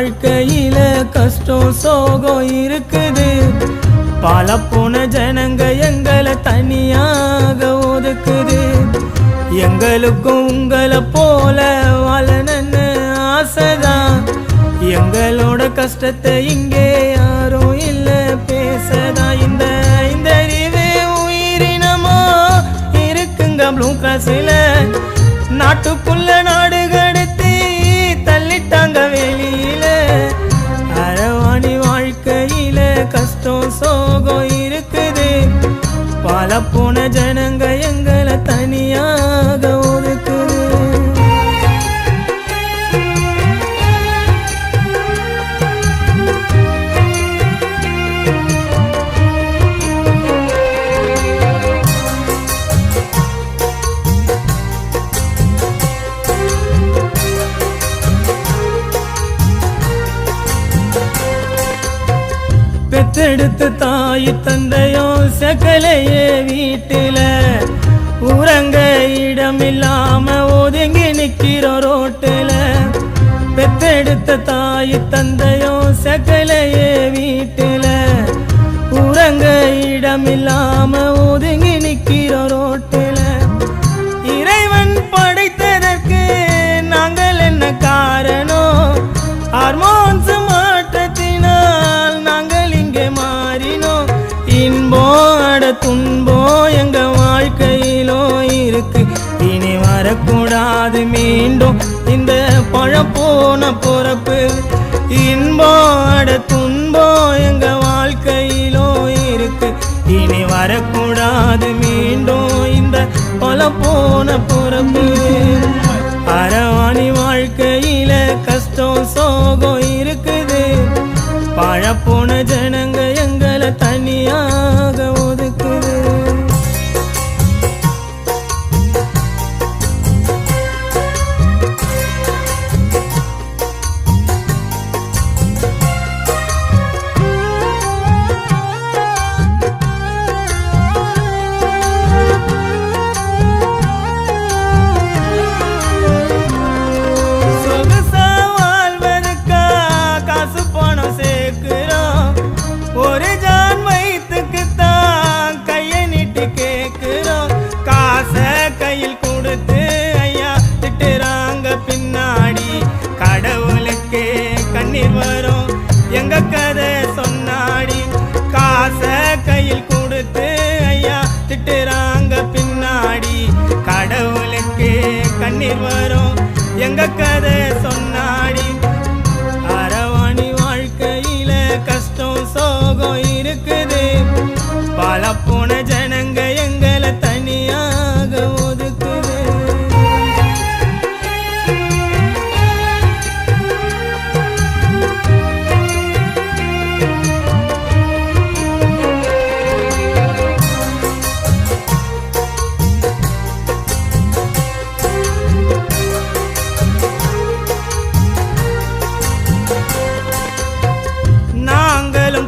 வாழ்க்கையில கஷ்டம் சோகம் இருக்குது. பல போன ஜனங்க எங்களை தனியாக ஒதுக்குது. எங்களுக்கும் உங்களை போல வாழணும்னு ஆசைதான். எங்களோட கஷ்டத்தை இங்கே யாரும் இல்ல பேசதான். இந்த அறிவு உயிரினமா இருக்குங்க ப்ளூ கிராஸ்ல. நாட்டுக்குள்ள நாடு கடத்தி தள்ளிட்டாங்க வெளியில. அரவாணி வாழ்க்கையில கஷ்டம் சோகம் இருக்குது. பல போன ஜனங்க எங்களை தனியாக ஒதுக்குது. பெத்தெடுத்து தாய் தந்தையோ சகலையே வீட்டில. உறங்க இடமில்லாம ஒதுங்கி நிக்கிற ரோட்டுல. பெத்தெடுத்த தாய் தந்தையோ சகலையே வீட்டில. உறங்க இடமில்லாம ஒதுங்கி நிக்கிற ரோட்டுல. இறைவன் படைத்ததற்கு நாங்கள் என்ன காரணம்? ஹார்மோன்ஸ் மாற்றத்தினால் நாங்கள் இங்கே மாறினோம். இன்பம் அட துன்பம் எங்க வாழ்க்கையிலோ இருக்கு. இனி வரக்கூடாது மீண்டும் இந்த பழப்போன பொறப்பு. இன்பம் அட துன்பம் எங்க வாழ்க்கையிலோ இருக்கு. இனி வரக்கூடாது மீண்டும் இந்த பழப்போன பொறப்பு. அரவாணி வாழ்க்கையில கஷ்டம் சோகம் இருக்குது. பழப்போன ஜனங்க எங்களை தனியாக ஒதுக்குது. எங்க கதை சொன்னாடி காச கையில் கொடுத்து ஐயா திட்டுறாங்க பின்னாடி. கடவுளுக்கு கண்ணீர் வரும் எங்க கதை சொன்னாடி. அரவாணி வாழ்க்கையில கஷ்டம் சோகம் இருக்குது. பல போன ஜனங்க எங்களை தனியாக ஒதுக்குது.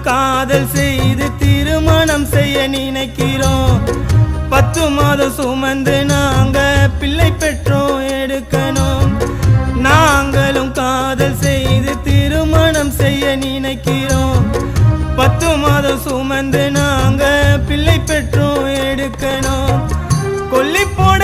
காதல் செய்து திருமணம் செய்ய நினைக்கிறோம். 10 மாதம் சுமந்து நாங்க பிள்ளை பெற்றோம் எடுக்கணும். நாங்களும் காதல் செய்து திருமணம் செய்ய நினைக்கிறோம். 10 மாதம் சுமந்து நாங்க பிள்ளை பெற்றோம் எடுக்கணும். கொல்லி போட